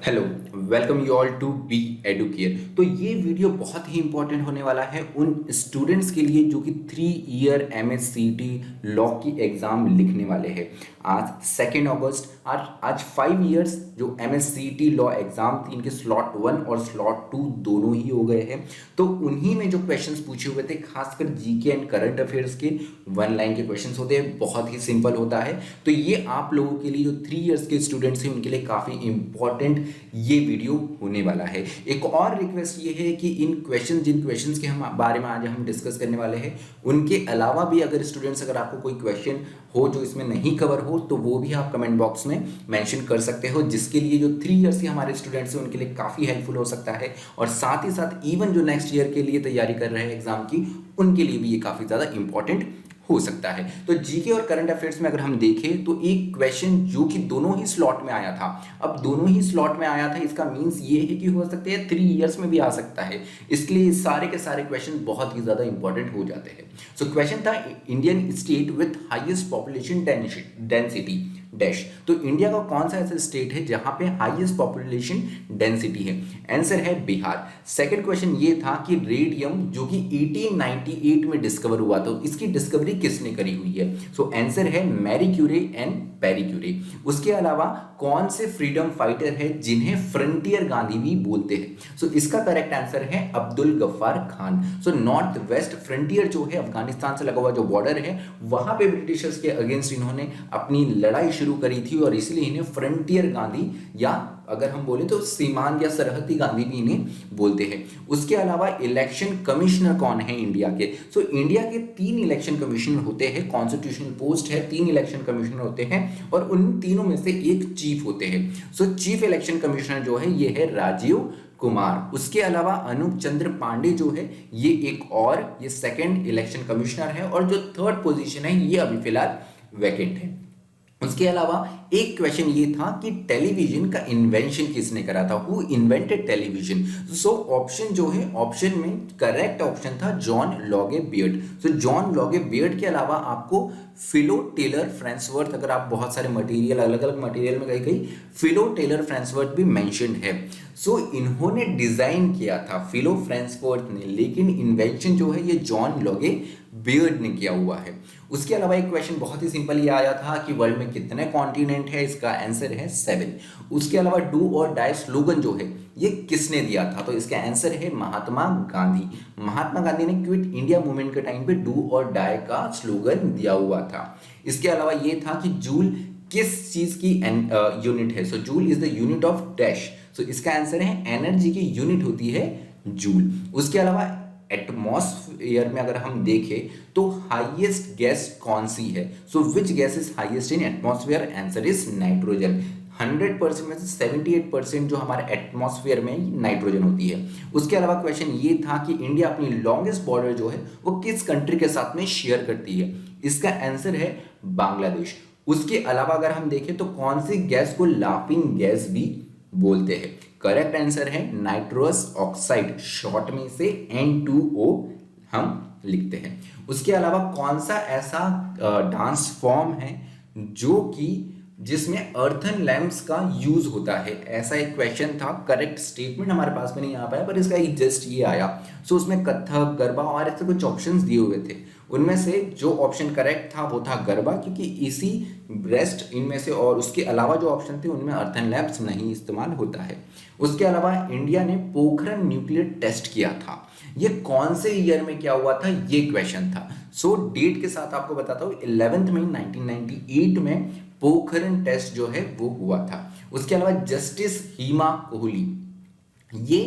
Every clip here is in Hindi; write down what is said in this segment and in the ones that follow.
Hello, welcome you all to B Educare. तो ये वीडियो बहुत ही इंपॉर्टेंट होने वाला है उन स्टूडेंट्स के लिए जो कि 3 ईयर MSCT लॉ की एग्ज़ाम लिखने वाले हैं। आज 2 अगस्त और आज 5 इयर्स जो MSCT लॉ एग्ज़ाम थी, इनके स्लॉट 1 और स्लॉट 2 दोनों ही हो गए हैं। तो उन्हीं में जो क्वेश्चंस पूछे हुए थे, खासकर जीके एंड करंट अफेयर्स के 1 लाइन के क्वेश्चंस होते हैं, बहुत ही सिंपल होता है। तो ये आप लोगों के लिए जो 3 इयर्स के स्टूडेंट्स हैं उनके लिए काफ़ी इंपॉर्टेंट ये वीडियो होने वाला है। एक और रिक्वेस्ट ये है कि जिन क्वेश्चंस के हम बारे में आज हम डिस्कस करने वाले हैं, उनके अलावा भी अगर आपको कोई क्वेश्चन हो जो इसमें नहीं कवर हो, तो वो भी आप कमेंट बॉक्स में मेंशन कर सकते हो, जिसके लिए जो 3 इयर्स के हमारे स्टूडेंट्स हैं उनके लिए काफ़ी हेल्पफुल हो सकता है। और साथ ही साथ इवन जो नेक्स्ट ईयर के लिए तैयारी कर रहे हैं एग्जाम की, उनके लिए भी ये काफ़ी ज़्यादा इंपॉर्टेंट हो सकता है। तो जीके और करंट अफेयर्स में अगर हम देखें तो एक क्वेश्चन जो कि दोनों ही स्लॉट में आया था, अब दोनों ही स्लॉट में आया था, इसका मीन्स ये है कि हो सकता है 3 इयर्स में भी आ सकता है। इसलिए सारे के सारे क्वेश्चन बहुत ही ज्यादा इंपॉर्टेंट हो जाते हैं। सो क्वेश्चन था, Indian state with highest population density dash. तो इंडिया का कौन सा ऐसा स्टेट है जहां पे हाईएस्ट पॉपुलेशन डेंसिटी है? आंसर है बिहार। सेकंड क्वेश्चन ये था कि रेडियम जो कि 1898 में डिस्कवर हुआ, तो इसकी डिस्कवरी किसने करी हुई है? सो आंसर है Marie Curie and Pierre Curie. उसके अलावा कौन से फ्रीडम फाइटर है जिन्हें फ्रंटियर गांधी भी बोलते हैं? सो इसका करेक्ट आंसर है Abdul Ghaffar Khan. So north west frontier जो है, अफगानिस्तान से लगा हुआ जो बॉर्डर है, वहां पे ब्रिटिशर्स के अगेंस्ट इन्होंने अपनी लड़ाई शुरू करी थी और इसलिए इन्हें फ्रंटियर गांधी, या अगर हम बोले तो सीमांत या सरहदी गांधी भी इन्हें बोलते हैं। उसके अलावा इलेक्शन कमिश्नर कौन है इंडिया के? सो इंडिया के 3 इलेक्शन कमिश्नर होते हैं, कॉन्स्टिट्यूशनल पोस्ट है, 3 इलेक्शन कमिश्नर होते हैं और उन तीनों में से एक चीफ होते हैं। सो चीफ इलेक्शन कमिश्नर जो है ये है राजीव कुमार। उसके अलावा अनूप चंद्र पांडे जो है ये एक और, ये सेकंड इलेक्शन कमिश्नर है, और जो थर्ड पोजीशन है ये अभी फिलहाल वैकेंट है। उसके अलावा एक क्वेश्चन ये था कि टेलीविजन का इन्वेंशन किसने करा था? Who invented television? So option जो है, ऑप्शन में करेक्ट ऑप्शन था John Logie Baird. So John Logie Baird के अलावा आपको फिलो टेलर फ्रांसवर्थ, अगर आप बहुत सारे मटेरियल, अलग अलग मटेरियल में कहीं फिलो टेलर फ्रांसवर्थ भी मेंशन्ड है। सो इन्होंने डिजाइन किया था फिलो फ्रांसवर्थ ने, लेकिन इन्वेंशन जो है ये जॉन लॉगे बियर्ड ने किया हुआ है। उसके अलावा एक क्वेश्चन बहुत ही सिंपल ये आया था कि वर्ल्ड में कितने कॉन्टिनेंट है? इसका आंसर है 7। उसके अलावा डू और डाई स्लोगन जो है ये किसने दिया था? तो इसका आंसर है महात्मा गांधी। महात्मा गांधी ने क्विट इंडिया मूवमेंट के टाइम पे डू और डाई का स्लोगन दिया हुआ था। इसके अलावा ये था कि जूल किस चीज की यूनिट है? So joule is the unit of dash. So इसका आंसर है एनर्जी की यूनिट होती है जूल। उसके अलावा एटमॉस्फेयर में अगर हम देखें तो हाईएस्ट गैस कौन सी है? So which gas is highest in atmosphere? Answer is nitrogen. 100% में से 78% जो हमारे एटमॉस्फेयर में नाइट्रोजन होती है। उसके अलावा क्वेश्चन ये था कि इंडिया अपनी लॉन्गेस्ट बॉर्डर जो है वो किस कंट्री के साथ में शेयर करती है? इसका आंसर है बांग्लादेश। उसके अलावा अगर हम देखें तो कौन सी गैस को लाफिंग गैस भी बोलते हैं? करेक्ट आंसर है नाइट्रस ऑक्साइड, शॉर्ट में से N2O हम लिखते हैं। उसके अलावा कौन सा ऐसा डांस फॉर्म है जो कि जिसमें अर्थन लैंप्स का यूज होता है? ऐसा एक क्वेश्चन था, करेक्ट स्टेटमेंट हमारे पास में नहीं आ पाया, पर इसका एक जस्ट ये आया। सो उसमें कथक, गरबा और ऐसे कुछ ऑप्शंस दिए हुए थे। उनमें से जो ऑप्शन करेक्ट था वो था गरबा, क्योंकि इसी रेस्ट इनमें से, और उसके अलावा जो ऑप्शन थे उनमें अर्थन लैंप्स नहीं इस्तेमाल होता है। उसके अलावा इंडिया ने पोखरण न्यूक्लियर टेस्ट किया था, ये कौन से ईयर में क्या हुआ था? ये क्वेश्चन था। सो डेट के साथ आपको बताता हूँ, 11 मई 1998 में पोखरण टेस्ट जो है वो हुआ था। उसके अलावा जस्टिस हिमा कोहली, ये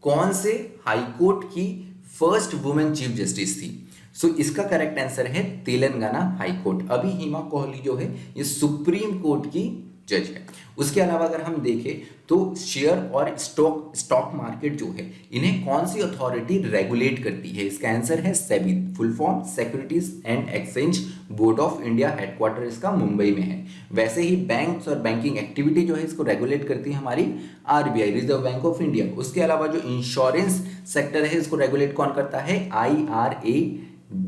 कौन से हाईकोर्ट की फर्स्ट वुमेन चीफ जस्टिस थी? सो इसका करेक्ट आंसर है तेलंगाना हाईकोर्ट। अभी हिमा कोहली जो है ये सुप्रीम कोर्ट की जज है। उसके अलावा अगर हम देखें तो शेयर और स्टॉक मार्केट जो है, इन्हें कौन सी अथॉरिटी रेगुलेट करती है? इसका आंसर है SEBI, full form securities and exchange board of India, headquarter इसका मुंबई में है। वैसे ही बैंक्स और बैंकिंग एक्टिविटी जो है इसको रेगुलेट करती है हमारी RBI, reserve bank of India. उसके अलावा जो इंश्योरेंस सेक्टर है इसको रेगुलेट कौन करता है? IRA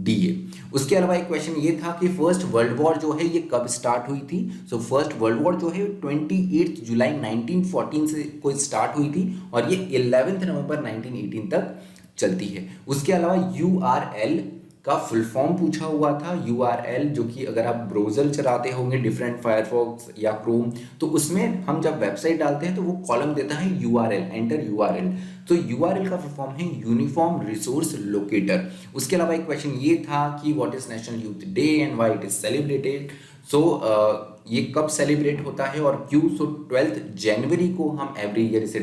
DA। उसके अलावा एक क्वेश्चन ये था कि फर्स्ट वर्ल्ड वॉर जो है ये कब स्टार्ट हुई थी। सो फर्स्ट वर्ल्ड वॉर जो है 28 जुलाई 1914 से कोई स्टार्ट हुई थी और ये 11 नवंबर 1918 तक चलती है। उसके अलावा URL का फुल फॉर्म पूछा हुआ था। URL जो कि अगर आप ब्राउज़र चलाते होंगे डिफरेंट फायरफॉक्स या क्रोम, तो उसमें हम जब वेबसाइट डालते हैं तो वो कॉलम देता है URL, एंटर URL। तो URL का फुल फॉर्म है यूनिफॉर्म रिसोर्स लोकेटर। उसके अलावा एक क्वेश्चन ये था कि what is national youth day and why it is celebrated. So ये कब सेलिब्रेट होता है और क्यों। सो 12 जनवरी को हम एवरी ईयर इसे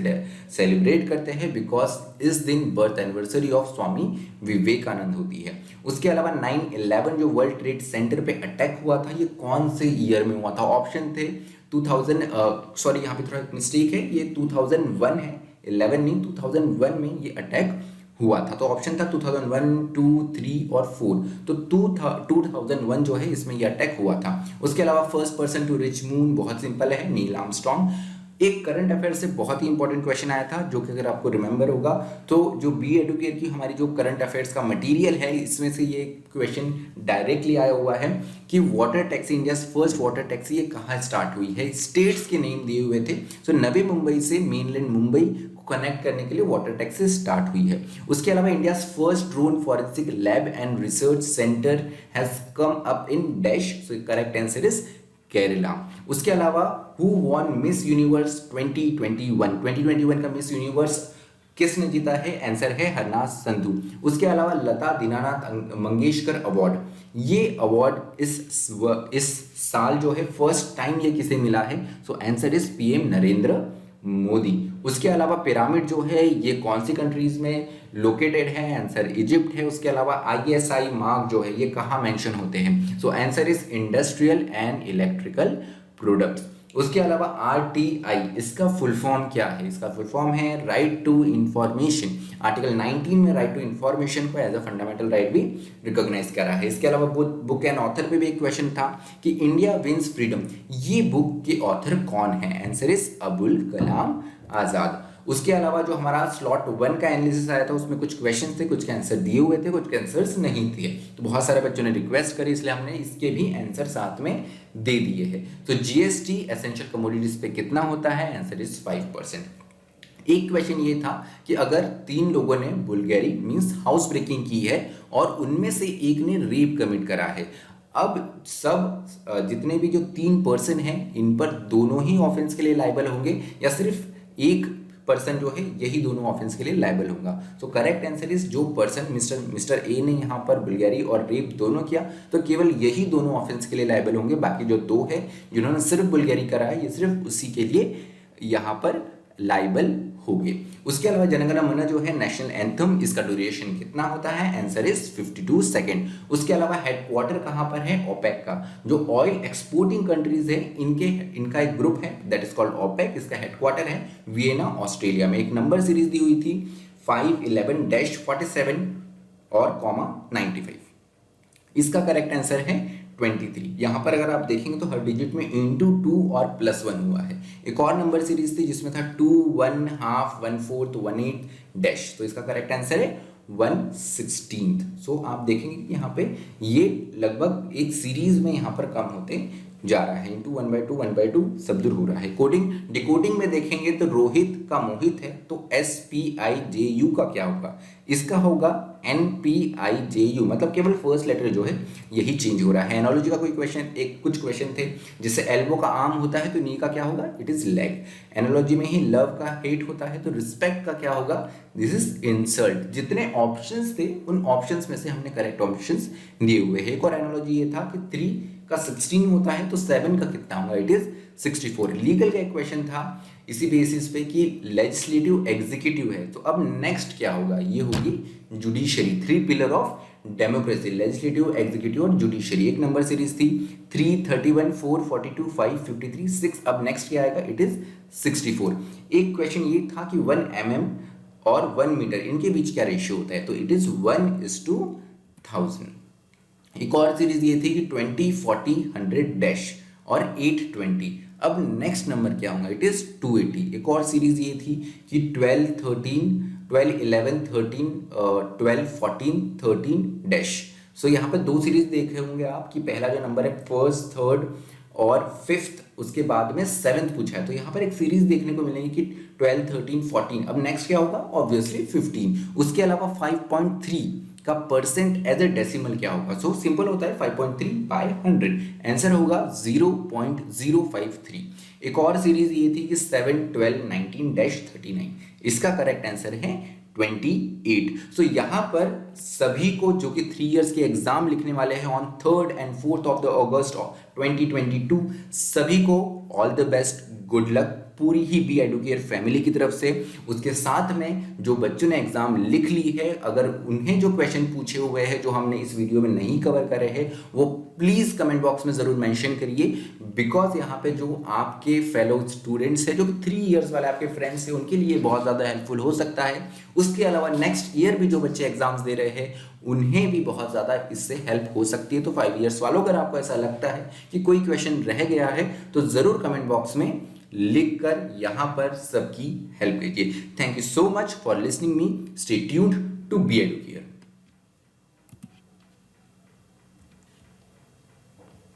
सेलिब्रेट करते हैं बिकॉज इस दिन birth anniversary of Swami Vivekananda होती है। उसके अलावा 9/11 जो वर्ल्ड ट्रेड सेंटर पे अटैक हुआ था ये कौन से ईयर में हुआ था। ऑप्शन थे 2000, सॉरी यहाँ पे थोड़ा मिस्टेक है, ये 2001 है, 11 नहीं, 2001 में ये अटैक हुआ था। तो ऑप्शन था 2001, 2, 3 और 4। तो 2001 जो है इसमें ये अटैक हुआ था। उसके अलावा first person to reach moon बहुत सिंपल है, नील आर्मस्ट्रॉन्ग। एक करंट अफेयर से बहुत ही इंपॉर्टेंट क्वेश्चन आया था जो कि अगर आपको रिमेंबर होगा तो जो बी एडुकेयर की हमारी जो करंट अफेयर्स का मटेरियल है इसमें से ये क्वेश्चन डायरेक्टली आया हुआ है कि water taxi, India first water taxi ये कहाँ स्टार्ट हुई है। स्टेट्स के नेम दिए हुए थे। सो नवी मुंबई से मेनलैंड मुंबई कनेक्ट करने के लिए वाटर टैक्सी स्टार्ट हुई है। उसके अलावा India first drone forensic lab and research centre has come up in dash. So correct answer is Kerala. उसके अलावा हु वॉन मिस यूनिवर्स 2021 का मिस यूनिवर्स किसने जीता है। आंसर है हरनाज संधू। उसके अलावा लता दीनानाथ मंगेशकर अवार्ड, ये अवार्ड इस साल जो है फर्स्ट टाइम ये किसे मिला है। So answer is PM Narendra Modi. उसके अलावा पिरामिड जो है ये कौन सी कंट्रीज में लोकेटेड है। आंसर इजिप्ट है। उसके अलावा ISI मार्क जो है ये कहाँ मेंशन होते हैं। So answer is industrial and electrical products. उसके अलावा RTI इसका फुल फॉर्म क्या है। इसका फुल फॉर्म है राइट टू इंफॉर्मेशन। आर्टिकल 19 में राइट टू इंफॉर्मेशन को एज अ फंडामेंटल राइट भी रिकॉग्नाइज करा है। इसके अलावा बुक एंड ऑथर पे भी एक क्वेश्चन था कि इंडिया विंस फ्रीडम, ये बुक के ऑथर कौन है। Answer is Abul Kalam Azad. उसके अलावा जो हमारा स्लॉट 1 का एनालिसिस आया था उसमें कुछ क्वेश्चन थे, कुछ के आंसर दिए हुए थे, कुछ के आंसर्स नहीं थे। तो बहुत सारे बच्चों ने रिक्वेस्ट करी इसलिए हमने इसके भी आंसर साथ में दे दिए हैं। तो GST एसेंशियल कमोडिटीज पे कितना होता है। Answer is 5%। एक क्वेश्चन ये था कि अगर 3 लोगों ने बुल्गारी मींस हाउस ब्रेकिंग की है और उनमें से एक ने रेप कमिट करा है, अब सब जितने भी जो 3 पर्सन हैं इन पर दोनों ही ऑफेंस के लिए लायबल होंगे या सिर्फ एक पर्सन जो है यही दोनों ऑफेंस के लिए लायबल होगा। सो करेक्ट आंसर इज जो पर्सन मिस्टर ए ने यहाँ पर बुल्गारी और रेप दोनों किया तो केवल यही दोनों ऑफेंस के लिए लायबल होंगे। बाकी जो 2 है जिन्होंने सिर्फ बुल्गारी करा है ये सिर्फ उसी के लिए यहाँ पर लायबल होंगे। उसके अलावा जनगण मन जो है नेशनल एंथम, इसका ड्यूरेशन कितना होता है। Answer is 52 second. उसके अलावा हेडक्वार्टर कहाँ पर है। ओपेक का, जो ऑयल एक्सपोर्टिंग कंट्रीज है इनका एक ग्रुप है दैट इज कॉल्ड ओपेक। इसका हेडक्वार्टर है वियना ऑस्ट्रेलिया में। एक नंबर सीरीज दी हुई थी 511-47 और (95). इसका करेक्ट आंसर है 23। यहाँ पर अगर आप देखेंगे तो हर डिजिट में *2 और +1 हुआ है। एक और नंबर सीरीज थी जिसमें था 2, 1, हाफ, 1/4, 1/8 डैश। तो इसका करेक्ट आंसर है 1/16। सो आप देखेंगे कि यहाँ पे ये लगभग एक सीरीज में यहाँ पर कम होते जा रहा है। इंटू 1/2 सब दूर हो रहा है। कोडिंग डिकोडिंग में देखेंगे तो रोहित का मोहित है तो SPIJU का क्या होगा। इसका होगा NPIJU, मतलब केवल फर्स्ट लेटर जो है यही चेंज हो रहा है। एनोलॉजी का कोई क्वेश्चन, कुछ क्वेश्चन थे जिससे एल्बो का आर्म होता है तो नी का क्या होगा, इट इज लेग। एनोलॉजी में ही लव का हेट होता है तो रिस्पेक्ट का क्या होगा, दिस इज इंसल्ट। जितने ऑप्शंस थे उन ऑप्शंस में से हमने करेक्ट ऑप्शंस दिए हुए हैं। एक और एनोलॉजी ये था कि 3 का 16 होता है तो 7 का कितना होगा, इट इज 64। लीगल का एक क्वेश्चन था इसी बेसिस पे कि लेजिस्लेटिव एग्जीक्यूटिव है तो अब नेक्स्ट क्या होगा, ये होगी judiciary. 3 pillar of democracy, legislative, executive और जुडिशरी। एक नंबर सीरीज थी 3, 31, 4, 42, 5, 53, 6। अब नेक्स्ट क्या आएगा, इट इज 64। एक क्वेश्चन ये था कि 1 mm और 1 मीटर इनके बीच क्या रेशियो होता है, तो इट इज 1:1000। एक और सीरीज ये थी कि 20, 40, 100 डैश और 820। अब नेक्स्ट नंबर क्या होगा, इट इज 280। एक और सीरीज ये थी कि 12, 13, 12, 11, 13, 12, 14, 13 डैश। सो यहाँ पर दो सीरीज देखे होंगे आप कि पहला जो नंबर है फर्स्ट, थर्ड और फिफ्थ, उसके बाद में सेवेंथ पूछा है। तो यहाँ पर एक सीरीज देखने को मिलेगी कि 12, 13, 14। अब नेक्स्ट क्या होगा? ऑब्वियसली 15। उसके अलावा 5.3 का परसेंट एज ए डेसिमल क्या होगा? सो सिंपल होता है 5.3 बाय 100, आंसर होगा 0.053। एक और सीरीज ये थी कि 7, 12, 19-39, इसका करेक्ट आंसर है 28। सो यहाँ पर सभी को जो कि 3 इयर्स के एग्जाम लिखने वाले हैं on 3rd and 4th of the August 2022, सभी को all the best, good luck पूरी ही बी एडुकेयर फैमिली की तरफ से। उसके साथ में जो बच्चों ने एग्जाम लिख ली है, अगर उन्हें जो क्वेश्चन पूछे हुए हैं जो हमने इस वीडियो में नहीं कवर करे हैं, वो प्लीज कमेंट बॉक्स में जरूर मेंशन करिए, बिकॉज यहाँ पे जो आपके फेलो स्टूडेंट्स हैं, जो कि 3 इयर्स वाले आपके फ्रेंड्स हैं, उनके लिए बहुत ज़्यादा हेल्पफुल हो सकता है। उसके अलावा नेक्स्ट ईयर भी जो बच्चे एग्जाम्स दे रहे हैं, उन्हें भी बहुत ज़्यादा इससे हेल्प हो सकती है। तो 5 इयर्स वालों, अगर आपको ऐसा लगता है कि कोई क्वेश्चन रह गया है, तो ज़रूर कमेंट बॉक्स में लिखकर यहाँ पर सबकी हेल्प कीजिए। Thank you so much for listening me. Stay tuned to B Educare.